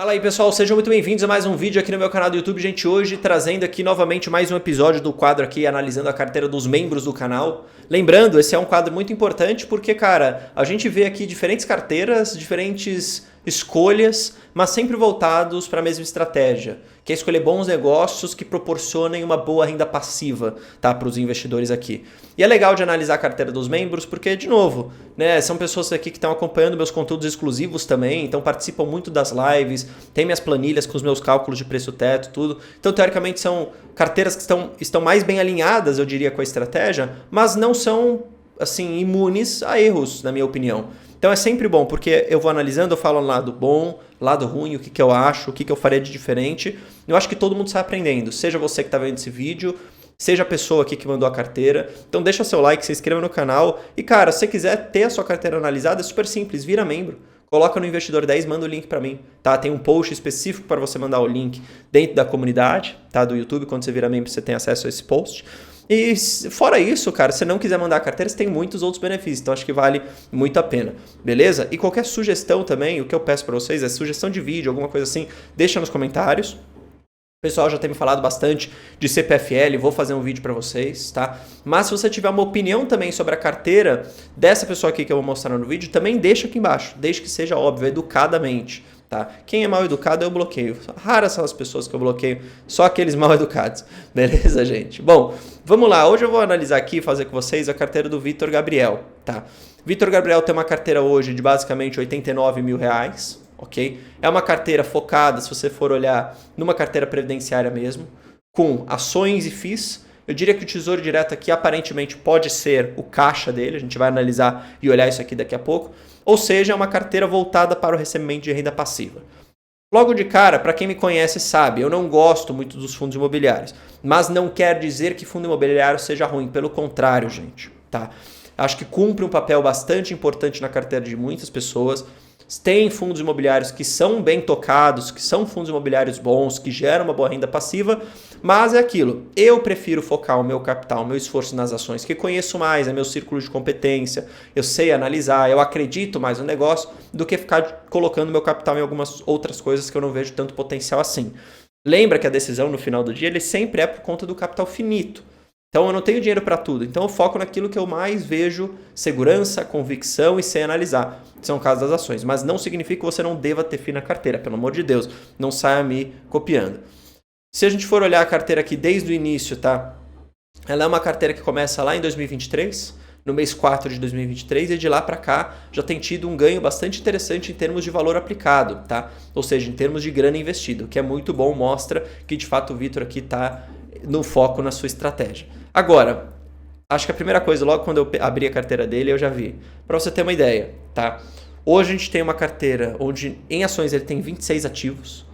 Fala aí pessoal, sejam muito bem-vindos a mais um vídeo aqui no meu canal do YouTube. Gente, hoje trazendo aqui novamente mais um episódio do quadro aqui, analisando a carteira dos membros do canal. Lembrando, esse é um quadro muito importante porque, cara, a gente vê aqui diferentes carteiras, diferentes escolhas, mas sempre voltados para a mesma estratégia, que é escolher bons negócios que proporcionem uma boa renda passiva, tá, para os investidores aqui. E é legal de analisar a carteira dos membros porque, de novo, né, são pessoas aqui que estão acompanhando meus conteúdos exclusivos também, então participam muito das lives, tem minhas planilhas com os meus cálculos de preço teto, tudo. Então, teoricamente, são carteiras que estão mais bem alinhadas, eu diria, com a estratégia, mas não são, assim, imunes a erros, na minha opinião. Então é sempre bom, porque eu vou analisando, eu falo lado bom, lado ruim, o que eu acho, o que eu faria de diferente. Eu acho que todo mundo sai aprendendo, seja você que está vendo esse vídeo, seja a pessoa aqui que mandou a carteira. Então deixa seu like, se inscreva no canal. E cara, se você quiser ter a sua carteira analisada, é super simples, vira membro. Coloca no Investidor 10, manda o link para mim, tá? Tem um post específico para você mandar o link dentro da comunidade, tá? Do YouTube, quando você vira membro você tem acesso a esse post. E fora isso, cara, se não quiser mandar a carteira, você tem muitos outros benefícios, então acho que vale muito a pena, beleza? E qualquer sugestão também, o que eu peço para vocês é sugestão de vídeo, alguma coisa assim, deixa nos comentários. O pessoal já tem me falado bastante de CPFL, vou fazer um vídeo para vocês, tá? Mas se você tiver uma opinião também sobre a carteira dessa pessoa aqui que eu vou mostrar no vídeo, também deixa aqui embaixo, desde que seja óbvio, educadamente. Tá? Quem é mal educado eu bloqueio. Raras são as pessoas que eu bloqueio, só aqueles mal educados. Beleza, gente? Bom, vamos lá. Hoje eu vou analisar aqui, fazer com vocês a carteira do Vitor Gabriel. Tá? Vitor Gabriel tem uma carteira hoje de basicamente R$89 mil. Ok? É uma carteira focada, se você for olhar, numa carteira previdenciária mesmo, com ações e FIIs. Eu diria que o Tesouro Direto aqui aparentemente pode ser o caixa dele, a gente vai analisar e olhar isso aqui daqui a pouco. Ou seja, é uma carteira voltada para o recebimento de renda passiva. Logo de cara, para quem me conhece sabe, eu não gosto muito dos fundos imobiliários, mas não quer dizer que fundo imobiliário seja ruim, pelo contrário, gente. Tá? Acho que cumpre um papel bastante importante na carteira de muitas pessoas. Tem fundos imobiliários que são bem tocados, que são fundos imobiliários bons, que geram uma boa renda passiva, mas é aquilo, eu prefiro focar o meu capital, o meu esforço nas ações que conheço mais, é meu círculo de competência, eu sei analisar, eu acredito mais no negócio, do que ficar colocando meu capital em algumas outras coisas que eu não vejo tanto potencial assim. Lembra que a decisão no final do dia ele sempre é por conta do capital finito. Então eu não tenho dinheiro para tudo, então eu foco naquilo que eu mais vejo segurança, convicção e sei analisar. São casos das ações, mas não significa que você não deva ter FII na carteira, pelo amor de Deus, não saia me copiando. Se a gente for olhar a carteira aqui desde o início, tá? Ela é uma carteira que começa lá em 2023, no mês 4 de 2023, e de lá para cá já tem tido um ganho bastante interessante em termos de valor aplicado, tá? Ou seja, em termos de grana investida, o que é muito bom, mostra que de fato o Vitor aqui está no foco na sua estratégia. Agora, acho que a primeira coisa, logo quando eu abri a carteira dele, eu já vi. Para você ter uma ideia, tá? Hoje a gente tem uma carteira onde em ações ele tem 26 ativos,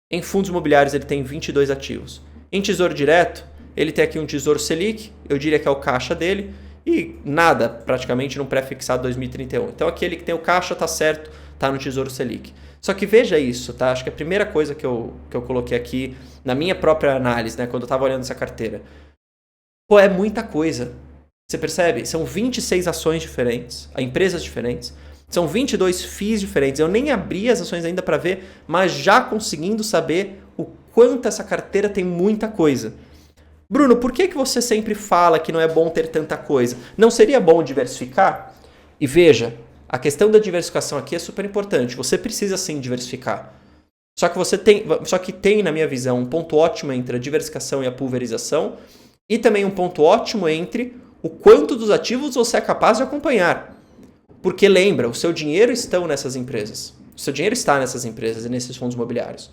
em fundos imobiliários ele tem 22 ativos. Em Tesouro Direto, ele tem aqui um Tesouro Selic, eu diria que é o caixa dele, e nada praticamente no pré-fixado 2031. Então aquele que tem o caixa tá certo, tá no Tesouro Selic. Só que veja isso, tá? Acho que a primeira coisa que eu coloquei aqui na minha própria análise, né, quando eu estava olhando essa carteira, pô, é muita coisa. Você percebe? São 26 ações diferentes, empresas diferentes, são 22 FIIs diferentes. Eu nem abri as ações ainda para ver, mas já conseguindo saber o quanto essa carteira tem muita coisa. Bruno, por que você sempre fala que não é bom ter tanta coisa? Não seria bom diversificar? E veja, a questão da diversificação aqui é super importante. Você precisa sim diversificar. Só que tem, na minha visão, um ponto ótimo entre a diversificação e a pulverização, e também um ponto ótimo entre o quanto dos ativos você é capaz de acompanhar. Porque lembra, o seu dinheiro está nessas empresas. O seu dinheiro está nessas empresas e nesses fundos imobiliários.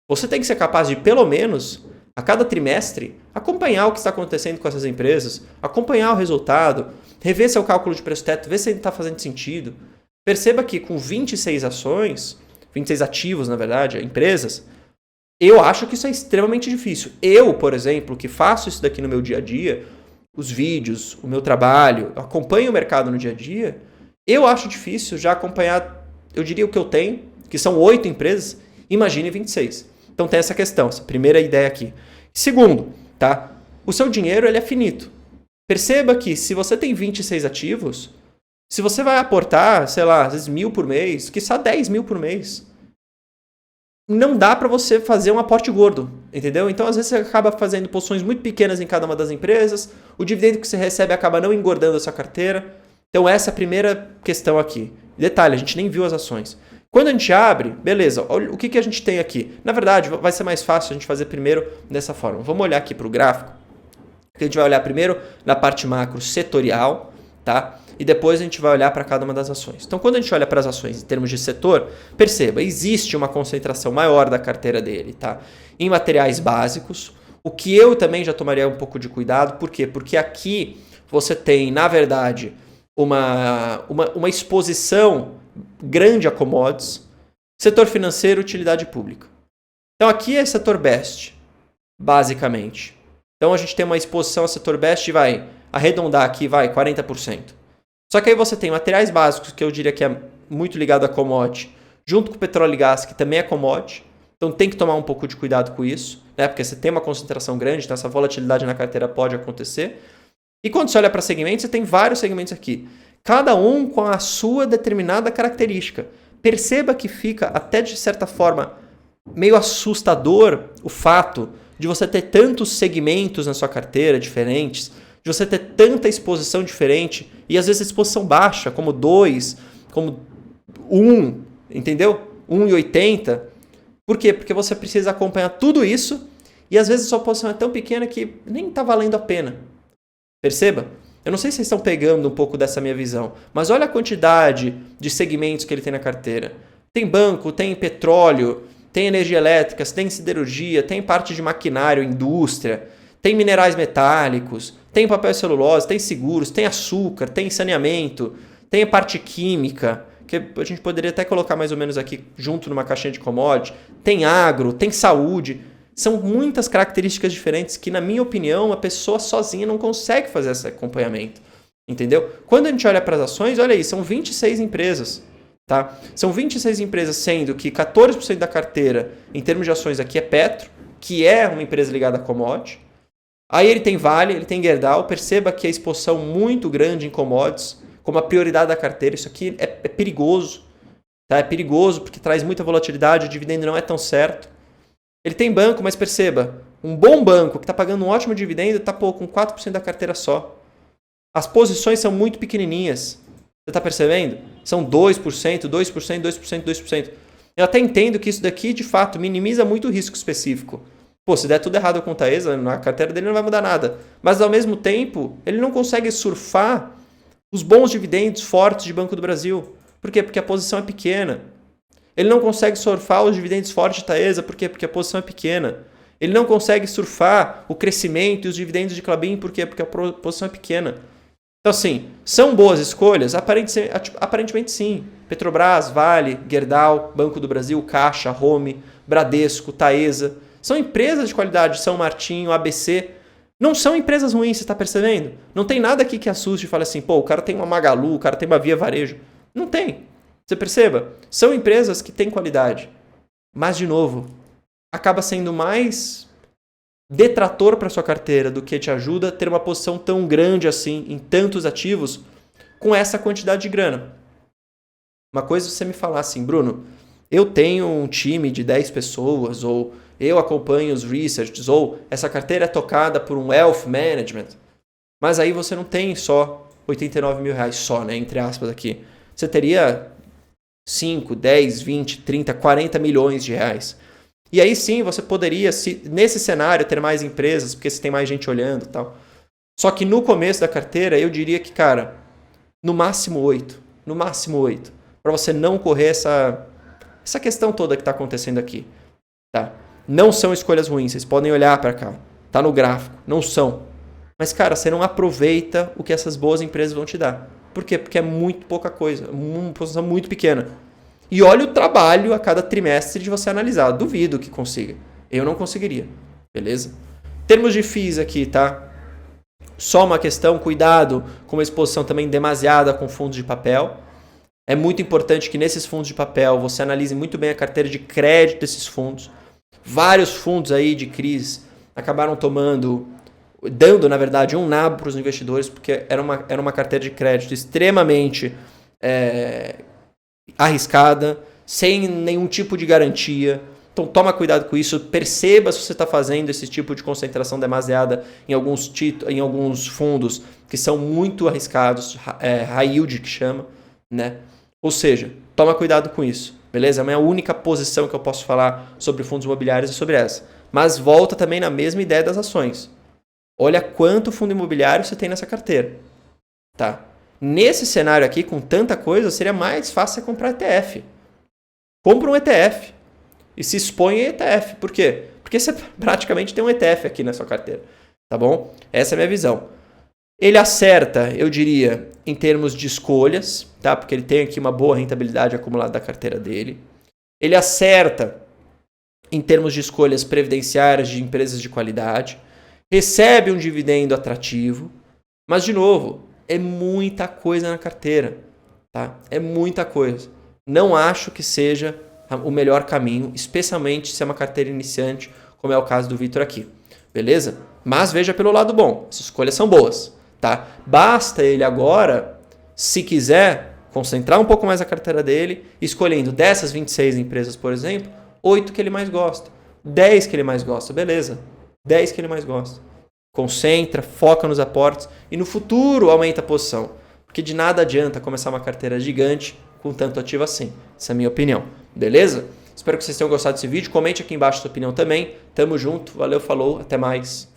Você tem que ser capaz de, pelo menos, a cada trimestre, acompanhar o que está acontecendo com essas empresas, acompanhar o resultado, rever seu cálculo de preço-teto, ver se ele está fazendo sentido. Perceba que com 26 ações, 26 ativos, na verdade, empresas, eu acho que isso é extremamente difícil. Eu, por exemplo, que faço isso daqui no meu dia a dia, os vídeos, o meu trabalho, acompanho o mercado no dia a dia, eu acho difícil já acompanhar, eu diria o que eu tenho, que são 8 empresas, imagine 26. Então tem essa questão, essa primeira ideia aqui. Segundo, tá? O seu dinheiro ele é finito. Perceba que se você tem 26 ativos, se você vai aportar, sei lá, às vezes 1.000 por mês, quiçá 10 mil por mês, não dá para você fazer um aporte gordo, entendeu? Então, às vezes, você acaba fazendo posições muito pequenas em cada uma das empresas, o dividendo que você recebe acaba não engordando a sua carteira. Então, essa é a primeira questão aqui. Detalhe, a gente nem viu as ações. Quando a gente abre, beleza, olha o que a gente tem aqui. Na verdade, vai ser mais fácil a gente fazer primeiro dessa forma. Vamos olhar aqui para o gráfico. A gente vai olhar primeiro na parte macro setorial, tá? E depois a gente vai olhar para cada uma das ações. Então, quando a gente olha para as ações em termos de setor, perceba, existe uma concentração maior da carteira dele, tá? Em materiais básicos, o que eu também já tomaria um pouco de cuidado. Por quê? Porque aqui você tem, na verdade, uma exposição grande a commodities, setor financeiro, utilidade pública. Então, aqui é setor best, basicamente. Então, a gente tem uma exposição ao setor best e vai arredondar aqui, vai 40%. Só que aí você tem materiais básicos, que eu diria que é muito ligado a commodity, junto com o petróleo e gás, que também é commodity. Então tem que tomar um pouco de cuidado com isso, né? Porque você tem uma concentração grande, então essa volatilidade na carteira pode acontecer. E quando você olha para segmentos, você tem vários segmentos aqui. Cada um com a sua determinada característica. Perceba que fica, até de certa forma, meio assustador o fato de você ter tantos segmentos na sua carteira diferentes, de você ter tanta exposição diferente, e às vezes exposição baixa, como 2, como 1, entendeu? 1,80. Por quê? Porque você precisa acompanhar tudo isso, e às vezes a sua posição é tão pequena que nem está valendo a pena. Perceba? Eu não sei se vocês estão pegando um pouco dessa minha visão, mas olha a quantidade de segmentos que ele tem na carteira. Tem banco, tem petróleo, tem energia elétrica, tem siderurgia, tem parte de maquinário, indústria, tem minerais metálicos, tem papel e celulose, tem seguros, tem açúcar, tem saneamento, tem a parte química, que a gente poderia até colocar mais ou menos aqui junto numa caixinha de commodity, tem agro, tem saúde. São muitas características diferentes que, na minha opinião, uma pessoa sozinha não consegue fazer esse acompanhamento. Entendeu? Quando a gente olha para as ações, olha aí, são 26 empresas. Tá? São 26 empresas, sendo que 14% da carteira, em termos de ações aqui, é Petro, que é uma empresa ligada a commodity. Aí ele tem Vale, ele tem Gerdau. Perceba que a exposição muito grande em commodities, como a prioridade da carteira. Isso aqui é perigoso. Tá? É perigoso porque traz muita volatilidade, o dividendo não é tão certo. Ele tem banco, mas perceba, um bom banco que está pagando um ótimo dividendo está com 4% da carteira só. As posições são muito pequenininhas. Você está percebendo? São 2%, 2%, 2%, 2%. Eu até entendo que isso daqui, de fato, minimiza muito o risco específico. Pô, se der tudo errado com o Taesa, na carteira dele não vai mudar nada. Mas, ao mesmo tempo, ele não consegue surfar os bons dividendos fortes de Banco do Brasil. Por quê? Porque a posição é pequena. Ele não consegue surfar os dividendos fortes de Taesa. Por quê? Porque a posição é pequena. Ele não consegue surfar o crescimento e os dividendos de Klabin. Por quê? Porque a posição é pequena. Então, assim, são boas escolhas? Aparentemente sim. Petrobras, Vale, Gerdau, Banco do Brasil, Caixa, Home, Bradesco, Taesa. São empresas de qualidade. São Martinho, ABC. Não são empresas ruins, você está percebendo? Não tem nada aqui que assuste e fale assim, pô, o cara tem uma Magalu, o cara tem uma Via Varejo. Não tem. Você perceba? São empresas que têm qualidade. Mas, de novo, acaba sendo mais detrator para sua carteira do que te ajuda a ter uma posição tão grande assim em tantos ativos com essa quantidade de grana. Uma coisa é você me falar assim, Bruno, eu tenho um time de 10 pessoas, ou eu acompanho os researches, ou essa carteira é tocada por um wealth management, mas aí você não tem só 89 mil reais só, né, entre aspas aqui. Você teria 5, 10, 20, 30, 40 milhões de reais. E aí sim, você poderia, nesse cenário, ter mais empresas, porque você tem mais gente olhando e tal. Só que no começo da carteira, eu diria que, cara, no máximo 8. No máximo 8. Para você não correr essa questão toda que está acontecendo aqui. Tá? Não são escolhas ruins, vocês podem olhar para cá. Tá no gráfico, não são. Mas, cara, você não aproveita o que essas boas empresas vão te dar. Por quê? Porque é muito pouca coisa, uma posição muito pequena. E olha o trabalho a cada trimestre de você analisar. Duvido que consiga. Eu não conseguiria. Beleza? Termos de FIIs aqui, tá? Só uma questão, cuidado com uma exposição também demasiada com fundos de papel. É muito importante que nesses fundos de papel você analise muito bem a carteira de crédito desses fundos. Vários fundos aí de crise acabaram dando, na verdade, um nabo para os investidores, porque era uma carteira de crédito extremamente arriscada, sem nenhum tipo de garantia. Então toma cuidado com isso, perceba se você está fazendo esse tipo de concentração demasiada em alguns fundos que são muito arriscados, high yield que chama, né? Ou seja, toma cuidado com isso, beleza? A minha única posição que eu posso falar sobre fundos imobiliários é sobre essa. Mas volta também na mesma ideia das ações. Olha quanto fundo imobiliário você tem nessa carteira, tá? Nesse cenário aqui, com tanta coisa, seria mais fácil você comprar ETF. Compra um ETF e se expõe em ETF. Por quê? Porque você praticamente tem um ETF aqui na sua carteira, tá bom? Essa é a minha visão. Ele acerta, eu diria, em termos de escolhas, tá? Porque ele tem aqui uma boa rentabilidade acumulada da carteira dele. Ele acerta em termos de escolhas previdenciárias de empresas de qualidade. Recebe um dividendo atrativo. Mas, de novo, é muita coisa na carteira, tá? É muita coisa. Não acho que seja o melhor caminho, especialmente se é uma carteira iniciante, como é o caso do Vitor aqui. Beleza? Mas veja pelo lado bom. As escolhas são boas. Tá? Basta ele agora, se quiser, concentrar um pouco mais a carteira dele, escolhendo dessas 26 empresas, por exemplo, 8 que ele mais gosta, 10 que ele mais gosta, beleza, 10 que ele mais gosta. Concentra, foca nos aportes e no futuro aumenta a posição, porque de nada adianta começar uma carteira gigante com tanto ativo assim. Essa é a minha opinião, beleza? Espero que vocês tenham gostado desse vídeo, comente aqui embaixo a sua opinião também. Tamo junto, valeu, falou, até mais.